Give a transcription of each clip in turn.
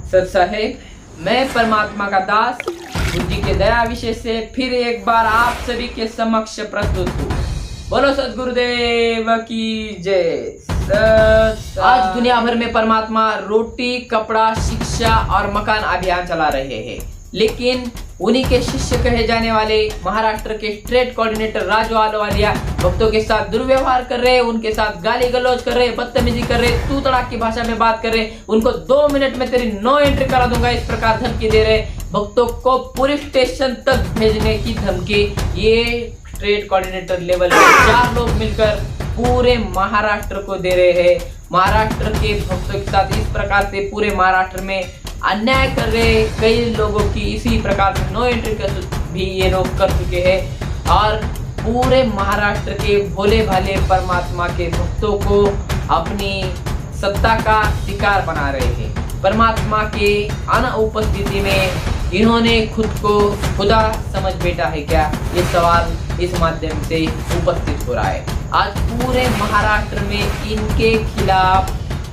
सत्सा है। मैं परमात्मा का दास बुद्धि के दया विषय से फिर एक बार आप सभी के समक्ष प्रस्तुत हूँ। बोलो सद्गुरुदेव की जय। आज दुनिया भर में परमात्मा रोटी, कपड़ा, शिक्षा और मकान अभियान चला रहे हैं, लेकिन उन्हीं के शिष्य कहे जाने वाले महाराष्ट्र के स्टेट कोऑर्डिनेटर राजू अहलुवालिया भक्तों के साथ दुर्व्यवहार कर रहे, उनके साथ गाली गलौज कर रहे, बदतमीजी कर रहे, तू तड़ाक की भाषा में बात कर रहे, उनको 2 मिनट में तेरी नो एंट्री करा दूंगा इस प्रकार धमकी दे रहे, भक्तों को पुलिस स्टेशन तक भेजने की धमकी। ये स्टेट कोऑर्डिनेटर लेवल पे 4 लोग मिलकर पूरे महाराष्ट्र को दे रहे हैं। महाराष्ट्र के भक्तों के साथ इस प्रकार से पूरे महाराष्ट्र में अन्याय कर रहे कई लोगों की इसी प्रकार से नो एंट्री भी ये लोग कर चुके हैं और पूरे महाराष्ट्र के भोले भाले परमात्मा के भक्तों को अपनी सत्ता का शिकार बना रहे हैं। परमात्मा के अनुपस्थिति में इन्होंने खुद को खुदा समझ बैठा है क्या, ये सवाल इस माध्यम से उपस्थित हो रहा है। आज पूरे महाराष्ट्र में इनके खिलाफ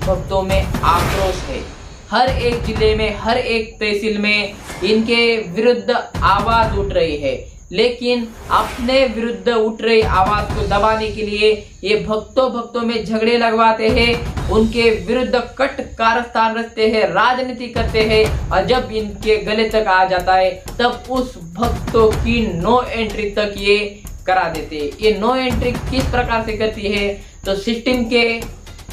भक्तों में आक्रोश है। हर एक जिले में, हर एक तहसील में इनके विरुद्ध आवाज उठ रही है, लेकिन अपने विरुद्ध उठ रही आवाज को दबाने के लिए ये भक्तों में झगड़े लगवाते हैं, उनके विरुद्ध कट कारस्तान रचते हैं, राजनीति करते हैं और जब इनके गले तक आ जाता है तब उस भक्तों की नो एंट्री तक ये करा देते हैं। ये नो एंट्री किस प्रकार से करती है तो सिस्टम के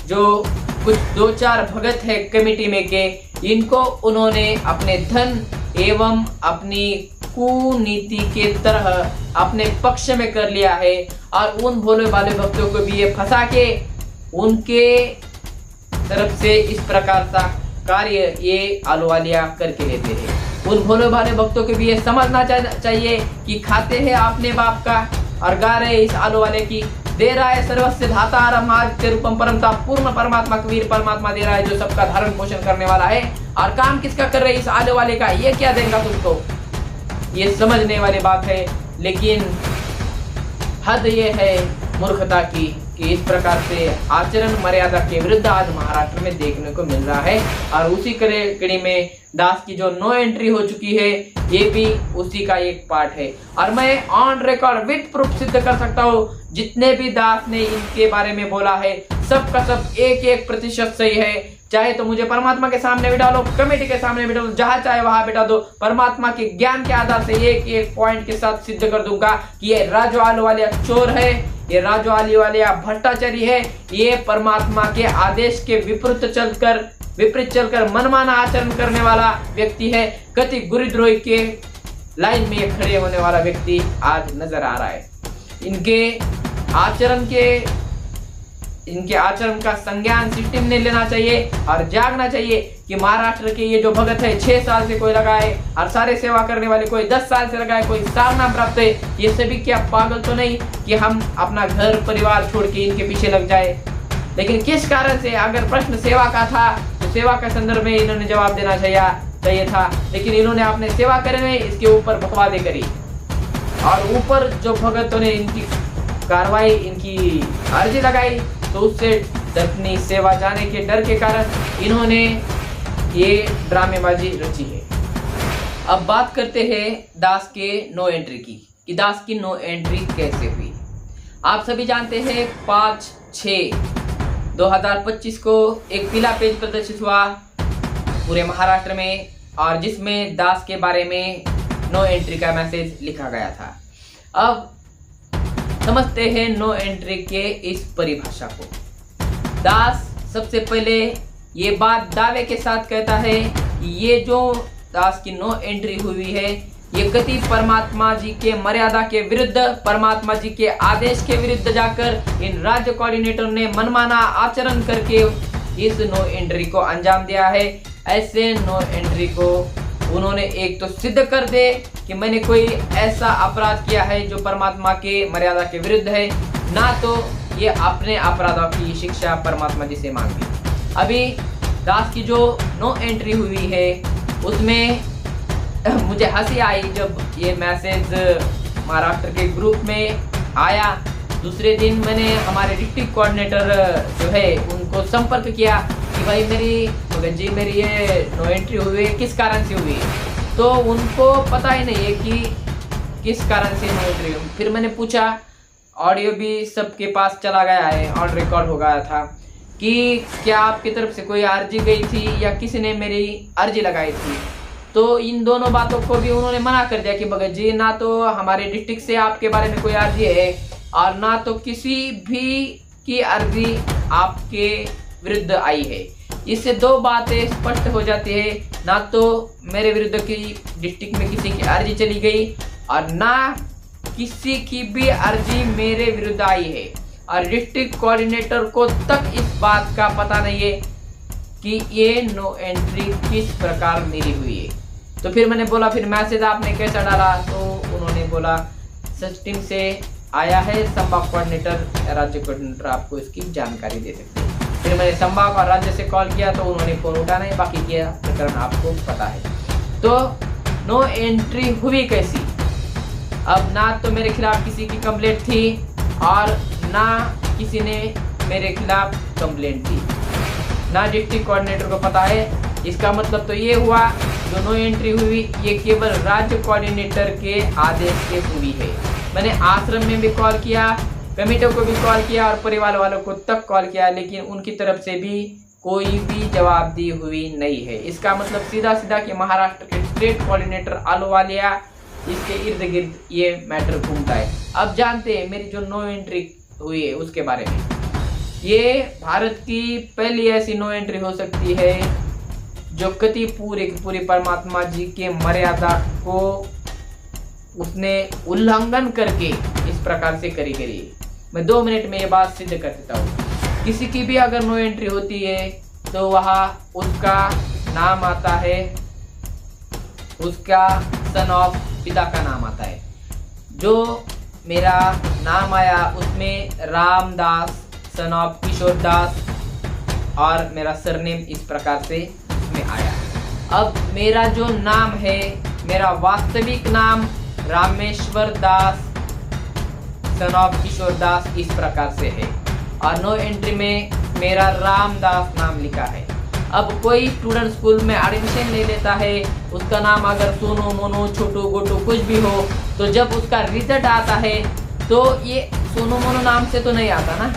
जो कुछ 2-4 भगत है कमेटी में के, इनको उन्होंने अपने धन एवं अपनी कुनीति के तरह अपने पक्ष में कर लिया है और उन भोले भाले भक्तों को भी ये फंसा के उनके तरफ से इस प्रकार का कार्य ये अहलुवालिया करके लेते हैं। उन भोले भाले भक्तों को भी ये समझना चाहिए कि खाते हैं अपने बाप का और गा रहे इस अहलुवालिया की, दे रहा है सर्वस्य धातारम आदित्य रूपम परमता पूर्ण परमात्मा कबीर परमात्मा दे रहा है जो सबका धारण पोषण करने वाला है। और काम किसका कर रहे इस अहलुवालिया का, ये क्या देगा तुमको, ये समझने वाली बात है। लेकिन हद ये है मूर्खता की कि इस प्रकार से आचरण मर्यादा के विरुद्ध आज महाराष्ट्र में देखने को मिल रहा है और उसी कड़ी में दास की जो नो एंट्री हो चुकी है ये भी उसी का एक पार्ट है। और मैं ऑन रिकॉर्ड विद प्रूफ सिद्ध कर सकता हूँ जितने भी दास ने इनके बारे में बोला है सबका सब 1% सही है। चाहे तो मुझे परमात्मा के सामने बिठा लो, कमेटी के सामने बिठा लो, जहां चाहे वहां बिठा दो, परमात्मा के ज्ञान के आधार से एक पॉइंट के साथ सिद्ध कर दूंगा कि ये राजू अहलुवालिया चोर है, ये राजू अहलुवालिया भ्रष्टाचारी है, ये परमात्मा के आदेश के विपरीत चलकर मनमाना आचरण करने वाला व्यक्ति है। कति गुरुद्रोही के लाइन में खड़े होने वाला व्यक्ति आज नजर आ रहा है। इनके आचरण का संज्ञान सिस्टम ने लेना चाहिए और जागना चाहिए कि महाराष्ट्र के ये जो भगत है 6 साल से कोई लगा है और सारे सेवा करने वाले कोई 10 साल से लगा है, कोई साल नाम प्राप्त है, ये सभी क्या पागल तो नहीं कि हम अपना घर परिवार छोड़ के इनके पीछे लग जाए। लेकिन किस कारण से, अगर प्रश्न सेवा का था तो सेवा के संदर्भ में इन्होंने जवाब देना चाहिए था, लेकिन इन्होंने अपने सेवा करने में इसके ऊपर बकवादे करी और ऊपर जो भगतों ने इनकी कार्रवाई, इनकी अर्जी लगाई तो उससे अपनी सेवा जाने के डर के कारण इन्होंने ये ड्रामेबाजी रची है। अब बात करते हैं दास के नो एंट्री की कि दास की नो एंट्री कैसे हुई। आप सभी जानते हैं 5/6/2025 को एक पीला पेज प्रदर्शित हुआ पूरे महाराष्ट्र में और जिसमें दास के बारे में नो एंट्री का मैसेज लिखा गया था। अब समझते हैं नो एंट्री के इस परिभाषा को। दास सबसे पहले ये बात दावे के साथ कहता है कि ये जो दास की नो एंट्री हुई है ये कति परमात्मा जी के मर्यादा के विरुद्ध, परमात्मा जी के आदेश के विरुद्ध जाकर इन राज्य कोऑर्डिनेटर ने मनमाना आचरण करके इस नो एंट्री को अंजाम दिया है। ऐसे नो एंट्री को उन्होंने एक तो सिद्ध कर दे कि मैंने कोई ऐसा अपराध किया है जो परमात्मा के मर्यादा के विरुद्ध है, ना तो ये अपने अपराधों की शिक्षा परमात्मा जी से मांगी। अभी दास की जो नो एंट्री हुई है उसमें मुझे हंसी आई जब ये मैसेज महाराष्ट्र के ग्रुप में आया। दूसरे दिन मैंने हमारे डिस्ट्रिक्ट कोऑर्डिनेटर जो है उनको संपर्क किया कि भाई मेरी भगत जी मेरी ये नो एंट्री हुई है किस कारण से हुई है, तो उनको पता ही नहीं है कि किस कारण से नो एंट्री हुई। फिर मैंने पूछा, ऑडियो भी सबके पास चला गया है और रिकॉर्ड हो गया था कि क्या आपकी तरफ से कोई अर्जी गई थी या किसी ने मेरी अर्जी लगाई थी। तो इन दोनों बातों को भी उन्होंने मना कर दिया कि भगत जी ना तो हमारे डिस्ट्रिक्ट से आपके बारे में कोई अर्जी है और ना तो किसी भी की अर्जी आपके विरुद्ध आई है। इससे दो बातें स्पष्ट हो जाती है, ना तो मेरे विरुद्ध की डिस्ट्रिक्ट में किसी की अर्जी चली गई और ना किसी की भी अर्जी मेरे विरुद्ध आई है। और डिस्ट्रिक्ट कोऑर्डिनेटर को तक इस बात का पता नहीं है कि ये नो एंट्री किस प्रकार मेरी हुई है। तो फिर मैंने बोला फिर मैसेज आपने कैसा डाला, तो उन्होंने बोला सिस्टम से आया है, संभाग कोऑर्डिनेटर राज्य कोऑर्डिनेटर आपको इसकी जानकारी दे सकते हैं। फिर मैंने संभाग और राज्य से कॉल किया तो उन्होंने फोन उठा नहीं, बाकी किया प्रकरण आपको पता है। तो नो एंट्री हुई कैसी? अब ना तो मेरे खिलाफ किसी की कंप्लेंट थी और ना किसी ने मेरे खिलाफ कंप्लेंट दी, ना डिस्ट्रिक्ट कोऑर्डिनेटर को पता है। इसका मतलब तो ये हुआ जो नो एंट्री हुई ये केवल राज्य कोऑर्डिनेटर के आदेश से हुई है। मैंने आश्रम में भी कॉल किया, कमेटियों को भी कॉल किया और परिवार वालों को तक कॉल किया, लेकिन उनकी तरफ से भी कोई भी जवाब दी हुई नहीं है। इसका मतलब सीधा सीधा कि महाराष्ट्र के स्टेट कोऑर्डिनेटर अहलुवालिया इसके इर्द गिर्द ये मैटर घूमता है। अब जानते हैं मेरी जो नो एंट्री हुई है उसके बारे में। ये भारत की पहली ऐसी नो एंट्री हो सकती है जो कति पूरी की पूरी परमात्मा जी के मर्यादा को उसने उल्लंघन करके इस प्रकार से करी गई। मैं 2 मिनट में ये बात सिद्ध कर देता हूँ। किसी की भी अगर नो एंट्री होती है तो वहाँ उसका नाम आता है, उसका सन ऑफ पिता का नाम आता है। जो मेरा नाम आया उसमें रामदास सन ऑफ किशोर दास और मेरा सरनेम इस प्रकार से उसमें आया। अब मेरा जो नाम है, मेरा वास्तविक नाम रामेश्वर दास सन ऑफ किशोर दास इस प्रकार से है और नो एंट्री में मेरा रामदास नाम लिखा है। अब कोई स्टूडेंट स्कूल में एडमिशन ले लेता है, उसका नाम अगर सोनू मोनू छोटू गोटू कुछ भी हो, तो जब उसका रिजल्ट आता है तो ये सोनू मोनू नाम से तो नहीं आता ना,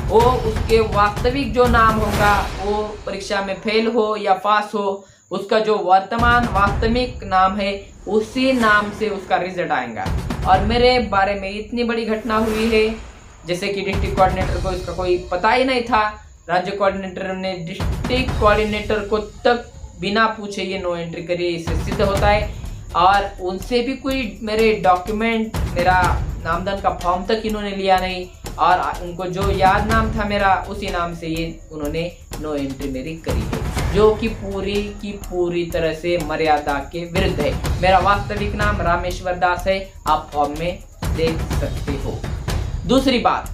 वो उसके वास्तविक जो नाम होगा वो परीक्षा में फेल हो या पास हो, उसका जो वर्तमान वास्तविक नाम है उसी नाम से उसका रिजल्ट आएगा। और मेरे बारे में इतनी बड़ी घटना हुई है जैसे कि डिस्ट्रिक्ट कोऑर्डिनेटर को इसका कोई पता ही नहीं था। राज्य कोऑर्डिनेटर ने डिस्ट्रिक्ट कोऑर्डिनेटर को तक बिना पूछे ये नो एंट्री करी, इससे सिद्ध होता है। और उनसे भी कोई मेरे डॉक्यूमेंट, मेरा नामदान का फॉर्म तक इन्होंने लिया नहीं और उनको जो याद नाम था मेरा उसी नाम से ये उन्होंने नो एंट्री मेरी करी है, जो कि पूरी तरह से मर्यादा के विरुद्ध है। मेरा वास्तविक नाम रामेश्वर दास है, आप फॉर्म में देख सकते हो। दूसरी बात,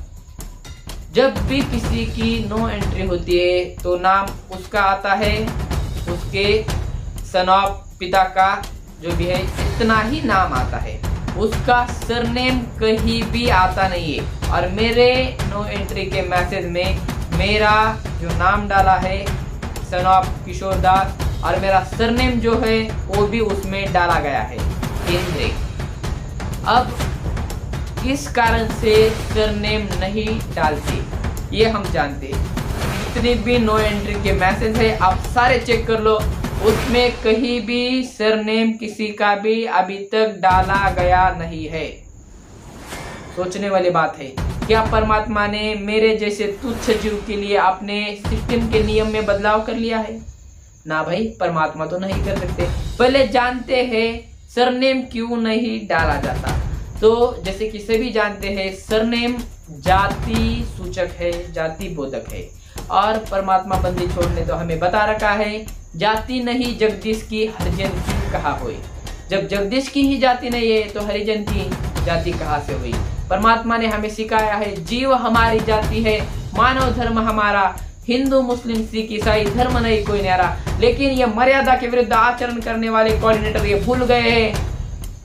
जब भी किसी की नो एंट्री होती है तो नाम उसका आता है, उसके सन ऑफ पिता का जो भी है इतना ही नाम आता है, उसका सरनेम कहीं भी आता नहीं है। और मेरे नो एंट्री के मैसेज में मेरा जो नाम डाला है सन ऑफ किशोर दास और मेरा सरनेम जो है वो भी उसमें डाला गया है केंद्रे। अब किस कारण से सरनेम नहीं डालते ये हम जानते हैं। जितनी भी नो एंट्री के मैसेज है आप सारे चेक कर लो, उसमें कहीं भी सरनेम किसी का भी अभी तक डाला गया नहीं है। सोचने वाली बात है, क्या परमात्मा ने मेरे जैसे तुच्छ जीव के लिए अपने सिस्टम के नियम में बदलाव कर लिया है? ना भाई, परमात्मा तो नहीं कर सकते। पहले जानते हैं सरनेम क्यों नहीं डाला जाता। तो जैसे कि सभी जानते हैं सरनेम जाति सूचक है, जाति बोधक है और परमात्मा बंदी छोड़ने तो हमें बता रखा है जाति नहीं जगदीश की हरिजन की कहा हुई। जब जगदीश की ही जाति नहीं है तो हरिजन की जाति कहाँ से हुई? परमात्मा ने हमें सिखाया है जीव हमारी जाति है, मानव धर्म हमारा, हिंदू मुस्लिम सिख ईसाई धर्म नहीं कोई न्यारा। लेकिन ये मर्यादा के विरुद्ध आचरण करने वाले कोऑर्डिनेटर ये भूल गए हैं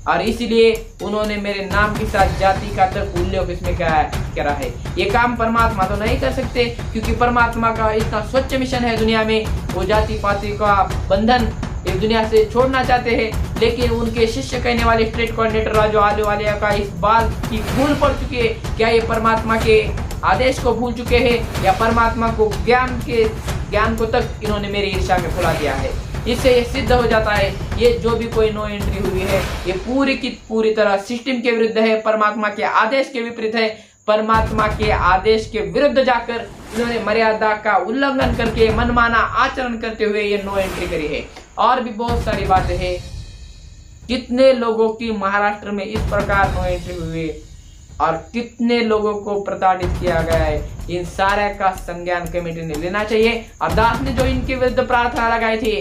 और इसलिए उन्होंने मेरे नाम के साथ जाति का तक उल्लेख इसमें करा है। ये काम परमात्मा तो नहीं कर सकते, क्योंकि परमात्मा का इतना स्वच्छ मिशन है दुनिया में। वो जाति पाति का बंधन इस दुनिया से छोड़ना चाहते हैं, लेकिन उनके शिष्य कहने वाले स्ट्रेट कोऑर्डिनेटर राजू आलूवालिया का इस बात की भूल पड़ चुकी है। क्या ये परमात्मा के आदेश को भूल चुके हैं, या परमात्मा को ज्ञान को तक इन्होंने मेरी ईर्ष्या में भुला दिया है। इससे ये सिद्ध हो जाता है, ये जो भी कोई नो एंट्री हुई है ये पूरी की पूरी तरह सिस्टम के विरुद्ध है, परमात्मा के आदेश के विपरीत है। परमात्मा के आदेश के विरुद्ध जाकर इन्होंने मर्यादा का उल्लंघन करके मनमाना आचरण करते हुए ये नो एंट्री करी है। और भी बहुत सारी बातें हैं। कितने लोगों की महाराष्ट्र में इस प्रकार नो एंट्री हुई और कितने लोगों को प्रताड़ित किया गया है, इन सारे का संज्ञान कमेटी ने लेना चाहिए। और दास ने जो इनके विरुद्ध प्रार्थना लगाई थी,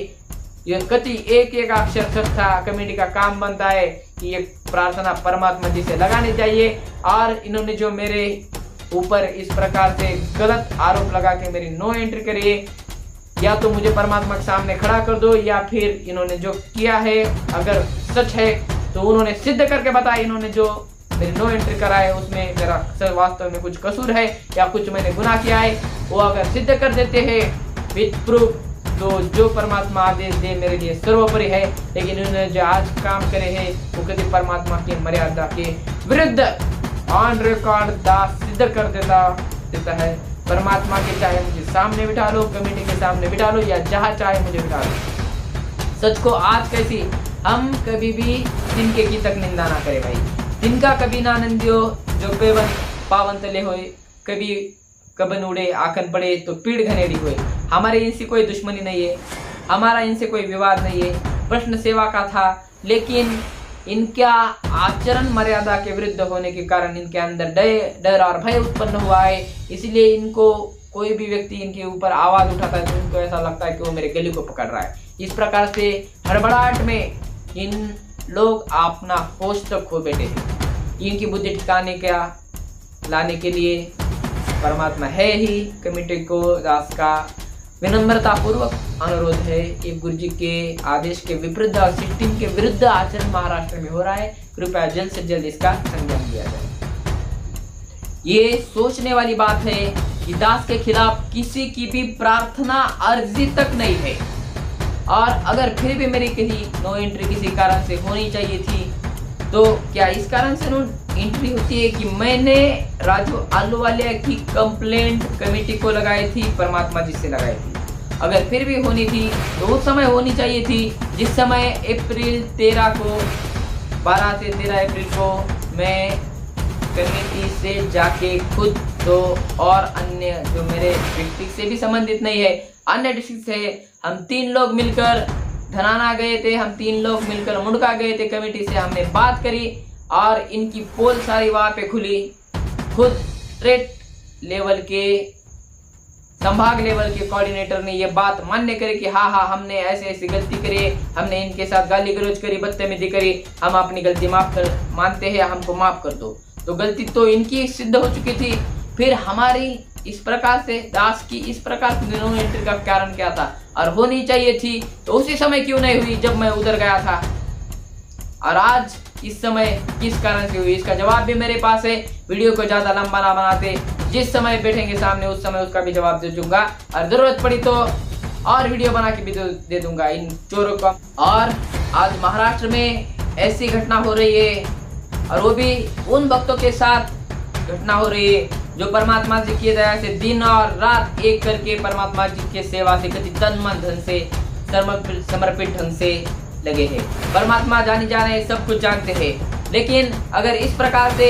ये कति एक एक अक्षर सच था। कमेटी का काम बनता है कि ये प्रार्थना परमात्मा जी से लगानी चाहिए। और इन्होंने जो मेरे ऊपर इस प्रकार से गलत आरोप लगा के मेरी नो एंट्री करी है, या तो मुझे परमात्मा के सामने खड़ा कर दो, या फिर इन्होंने जो किया है अगर सच है तो उन्होंने सिद्ध करके बताया। इन्होंने जो मेरी नो एंट्री करा है उसमें मेरा वास्तव में कुछ कसूर है या कुछ मैंने गुनाह किया है, वो अगर सिद्ध कर देते हैं विद प्रूफ, तो जो परमात्मा आदेश दे मेरे लिए सर्वोपरि है। लेकिन उन्होंने जो आज काम करे हैं वो कभी परमात्मा की मर्यादा के विरुद्ध ऑन रिकॉर्ड दास सिद्ध कर देता है। परमात्मा के चाहे मुझे सामने बिठा लो, कमेटी के सामने बिठा लो, या जहाँ चाहे मुझे बिठा लो। सच को आज कैसी हम कभी भी तिनके की तक निंदा ना करे भाई। तिनका कभी ना नंदियो जो पेवन पावन तले होए, कभी कबन उड़े आखन पड़े तो पीड़ घनेड़ी हुए। हमारे इनसे कोई दुश्मनी नहीं है, हमारा इनसे कोई विवाद नहीं है। प्रश्न सेवा का था, लेकिन इनका आचरण मर्यादा के विरुद्ध होने के कारण इनके अंदर डर और भय उत्पन्न हुआ है। इसलिए इनको कोई भी व्यक्ति इनके ऊपर आवाज उठाता है तो इनको ऐसा लगता है कि वो मेरे गले को पकड़ रहा है। इस प्रकार से हड़बड़ाहट में इन लोग अपना होश तक खो बैठे हैं। इनकी बुद्धि ठिकाने का लाने के लिए परमात्मा है ही। कमेटी को दास का विनम्रता पूर्वक अनुरोध है, एक गुरु जी के आदेश के विपरीत और सिस्टम के विरुद्ध आचरण महाराष्ट्र में हो रहा है। कृपया जल्द से जल्द इसका संज्ञान लिया जाए। ये सोचने वाली बात है कि दास के खिलाफ किसी की भी प्रार्थना अर्जी तक नहीं है, और अगर फिर भी मेरी कहीं नो एंट्री किसी कारण से होनी चाहिए थी, तो क्या इस कारण से नो एंट्री होती है कि मैंने राजू आलूवालिया की कंप्लेंट कमेटी को लगाई थी, परमात्मा जी से लगाई थी। अगर फिर भी होनी थी तो उस समय होनी चाहिए थी जिस समय अप्रैल 13 को 12 से 13 अप्रैल को मैं कमेटी से जाके खुद तो और अन्य जो मेरे डिस्ट्रिक्ट से भी संबंधित नहीं है, अन्य डिस्ट्रिक्ट से हम 3 लोग मिलकर धनाना गए थे, हम 3 लोग मिलकर मुंडका गए थे। कमेटी से हमने बात करी और इनकी पोल सारी वहां पे खुली। खुद स्टेट लेवल के संभाग लेवल के कोऑर्डिनेटर ने ये बात मान्य करी कि हाँ हमने ऐसे ऐसी गलती करी, हमने इनके साथ गाली गलौज करी, बदतमीजी करी, हम अपनी गलती मानते हैं, हमको माफ कर दो। तो गलती तो इनकी सिद्ध हो चुकी थी। फिर हमारी इस प्रकार से दास की इस प्रकार से नो एंट्री का कारण क्या था, और होनी चाहिए थी तो उसी समय क्यों नहीं हुई जब मैं उधर गया था, और आज इस समय किस कारण से हुई, इसका जवाब भी मेरे पास है। वीडियो को ज्यादा लंबा ना बनाते, जिस समय बैठेंगे सामने उस समय उसका भी जवाब दे दूंगा, और जरूरत पड़ी तो और वीडियो बना के भी दे दूंगा इन चोरों का। और आज महाराष्ट्र में ऐसी घटना हो रही है, और वो भी उन भक्तों के साथ घटना हो रही है जो परमात्मा जी की दया से दिन और रात एक करके परमात्मा जी के सेवा से कति तन मन धन से समर्पित ढंग से लगे हैं। परमात्मा जानी जाने सब कुछ जानते हैं, लेकिन अगर इस प्रकार से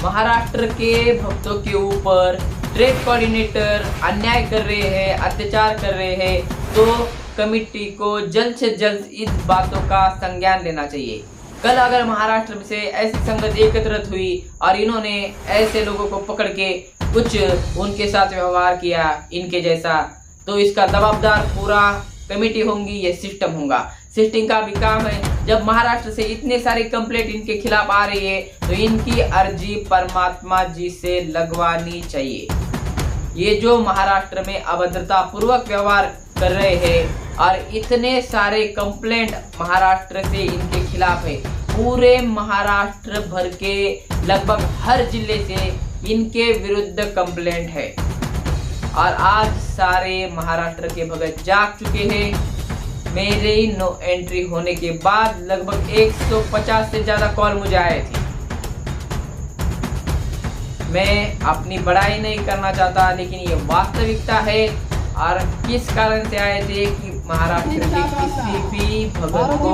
महाराष्ट्र के भक्तों के ऊपर स्टेट कोऑर्डिनेटर अन्याय कर रहे हैं, अत्याचार कर रहे हैं, तो कमेटी को जल्द से जल्द इस बातों का संज्ञान लेना चाहिए। कल अगर महाराष्ट्र से ऐसी संगत एकत्रित हुई और इन्होंने ऐसे लोगों को पकड़ के कुछ उनके साथ व्यवहार किया इनके जैसा, तो इसका जवाबदार पूरा कमेटी होंगी, ये सिस्टम होगा। सिस्टम का भी काम है, जब महाराष्ट्र से इतने सारे कंप्लेंट इनके खिलाफ आ रही है तो इनकी अर्जी परमात्मा जी से लगवानी चाहिए। ये जो महाराष्ट्र में अभद्रता पूर्वक व्यवहार कर रहे हैं और इतने सारे कंप्लेंट महाराष्ट्र से इनके खिलाफ है, पूरे महाराष्ट्र भर के लगभग हर जिले से इनके विरुद्ध कंप्लेंट है और आज सारे महाराष्ट्र के भगत जाग चुके हैं। मेरे नो एंट्री होने के बाद लगभग 150 से ज्यादा कॉल मुझे आए थे। मैं अपनी बड़ाई नहीं करना चाहता, लेकिन ये वास्तविकता है। और किस कारण से आए थे कि महाराष्ट्र के किसी भी भगत को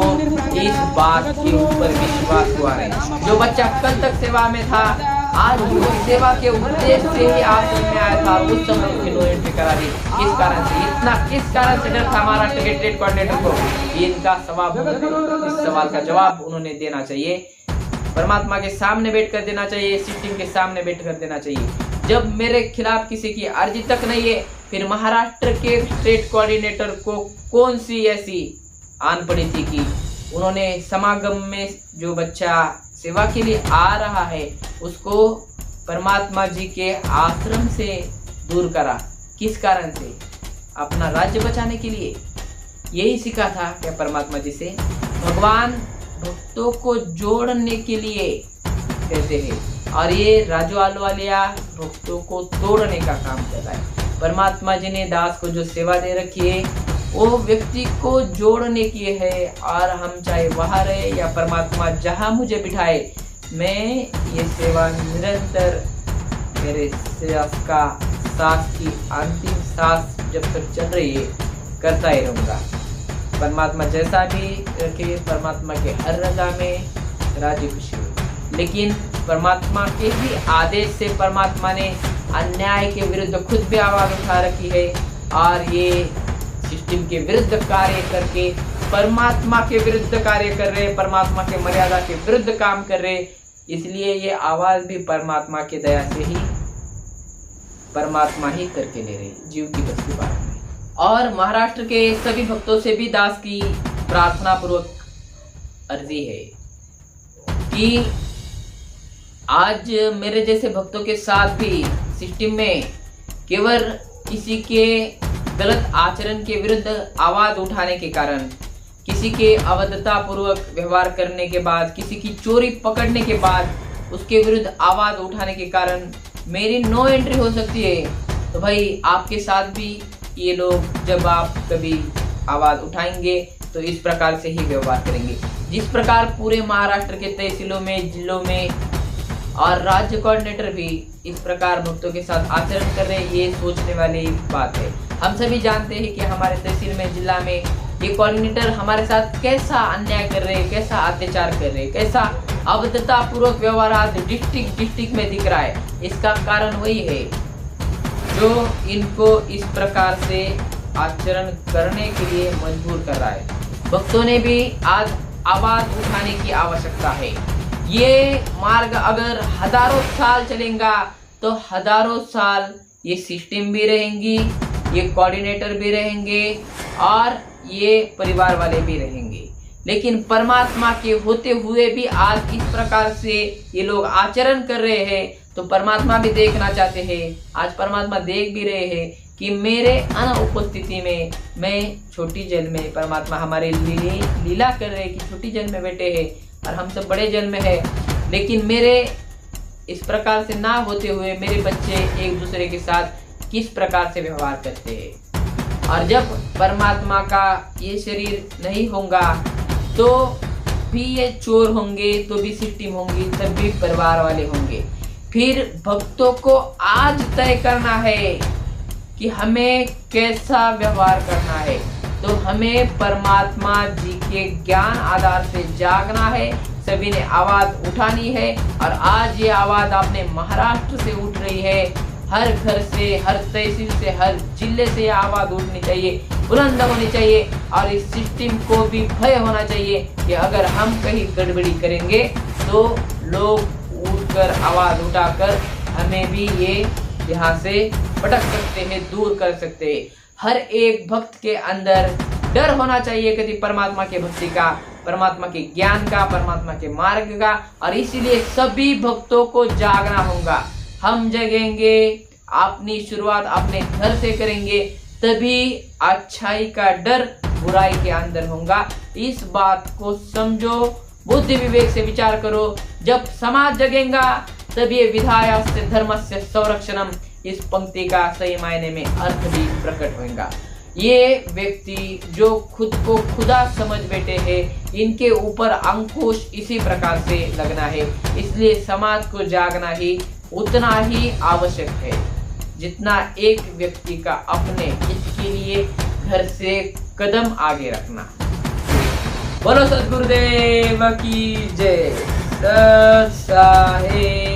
इस बात के ऊपर विश्वास हुआ है। जो बच्चा कल तक सेवा में था, आज वो सेवा के उद्देश्य से ही आश्रम में आया था, उस समय उसकी नो एंट्री करा दी। किस कारण से, इतना किस कारण से डर था महाराष्ट्र के ट्रेड कोऑर्डिनेटर को? इनका इस सवाल का जवाब उन्होंने देना चाहिए, परमात्मा के सामने बैठ कर देना चाहिए, सिस्टम के सामने बैठ कर देना चाहिए। जब मेरे खिलाफ किसी की अर्जी तक नहीं है, फिर महाराष्ट्र के स्टेट कोऑर्डिनेटर को कौन सी ऐसी आन पड़ी थी कि उन्होंने समागम में जो बच्चा सेवा के लिए आ रहा है उसको परमात्मा जी के आश्रम से दूर करा? किस कारण से? अपना राज्य बचाने के लिए। यही सीखा था क्या परमात्मा जी से? भगवान भक्तों को जोड़ने के लिए कहते हैं और ये राजू आलवालिया भक्तों को तोड़ने का काम कर रहा है। परमात्मा जी ने दास को जो सेवा दे रखी है वो व्यक्ति को जोड़ने की है, और हम चाहे वहां रहे या परमात्मा जहां मुझे बिठाए, मैं ये सेवा निरंतर मेरे सांस की अंतिम सांस जब तक चल रही है करता ही रहूंगा। परमात्मा जैसा भी रखे, परमात्मा के हर रजा में राजी खुशी हो। लेकिन परमात्मा के ही आदेश से परमात्मा ने अन्याय के विरुद्ध खुद भी आवाज उठा रखी है, और ये सिस्टम के विरुद्ध कार्य करके परमात्मा के विरुद्ध कार्य कर रहे, परमात्मा के मर्यादा के विरुद्ध काम कर रहे। इसलिए ये आवाज भी परमात्मा के दया से ही परमात्मा ही करके ले रहे, जीव की बस की बात में। और महाराष्ट्र के सभी भक्तों से भी दास की प्रार्थना पूर्वक अर्जी है कि आज मेरे जैसे भक्तों के साथ भी सिस्टम में केवल किसी के गलत आचरण के विरुद्ध आवाज उठाने के कारण, किसी के अवैधता पूर्वक व्यवहार करने के बाद, किसी की चोरी पकड़ने के बाद उसके विरुद्ध आवाज उठाने के कारण मेरी नो एंट्री हो सकती है। तो भाई आपके साथ भी ये लोग जब आप कभी आवाज उठाएंगे तो इस प्रकार से ही व्यवहार करेंगे। जिस प्रकार पूरे महाराष्ट्र के तहसीलों में, जिलों में और राज्य कोऑर्डिनेटर भी इस प्रकार भक्तों के साथ आचरण कर रहे हैं, ये सोचने वाली बात है। हम सभी जानते हैं कि हमारे तहसील में, जिला में ये कोऑर्डिनेटर हमारे साथ कैसा अन्याय कर रहे हैं, कैसा अत्याचार कर रहे हैं, कैसा अवैधता पूर्वक व्यवहार आज डिस्ट्रिक्ट में दिख रहा है। इसका कारण वही है जो इनको इस प्रकार से आचरण करने के लिए मजबूर कर रहा है। भक्तों ने भी आज आवाज उठाने की आवश्यकता है। ये मार्ग अगर हजारों साल चलेगा तो हजारों साल ये सिस्टम भी रहेंगी, ये कोऑर्डिनेटर भी रहेंगे और ये परिवार वाले भी रहेंगे। लेकिन परमात्मा के होते हुए भी आज इस प्रकार से ये लोग आचरण कर रहे हैं, तो परमात्मा भी देखना चाहते हैं। आज परमात्मा देख भी रहे हैं कि मेरे अनुपस्थिति में, मैं छोटी जेल में, परमात्मा हमारे लिए लीला कर रहे हैं कि छोटी जेल में बैठे हैं और हम सब बड़े जेल में है। लेकिन मेरे इस प्रकार से ना होते हुए मेरे बच्चे एक दूसरे के साथ किस प्रकार से व्यवहार करते हैं। और जब परमात्मा का ये शरीर नहीं होगा तो भी ये चोर होंगे, तो भी सिस्टम होंगी, तब भी परिवार वाले होंगे। फिर भक्तों को आज तय करना है कि हमें कैसा व्यवहार करना है। तो हमें परमात्मा जी के ज्ञान आधार से जागना है, सभी ने आवाज उठानी है। और आज ये आवाज अपने महाराष्ट्र से उठ रही है, हर घर से, हर तहसील से, हर जिले से आवाज उठनी चाहिए, बुलंद होनी चाहिए। और इस सिस्टम को भी भय होना चाहिए कि अगर हम कहीं गड़बड़ी करेंगे तो लोग उठकर आवाज उठाकर हमें भी ये यहाँ से पटक सकते हैं, दूर कर सकते हैं। हर एक भक्त के अंदर डर होना चाहिए कभी परमात्मा के भक्ति का, परमात्मा के ज्ञान का, परमात्मा के मार्ग का। और इसीलिए सभी भक्तों को जागना होगा। हम जगेंगे, अपनी शुरुआत अपने घर से करेंगे, तभी अच्छाई का डर बुराई के अंदर होगा। इस बात को समझो बुद्धि विवेक से विचार करो। जब समाज जगेगा तब ये विधायस्य धर्मस्य संरक्षणम, इस पंक्ति का सही मायने में अर्थ भी प्रकट होगा। ये व्यक्ति जो खुद को खुदा समझ बैठे हैं, इनके ऊपर अंकुश इसी प्रकार से लगना है। इसलिए समाज को जागना ही उतना ही आवश्यक है जितना एक व्यक्ति का अपने हित के लिए घर से कदम आगे रखना। बोलो सद्गुरुदेव की जय। सत साहेब।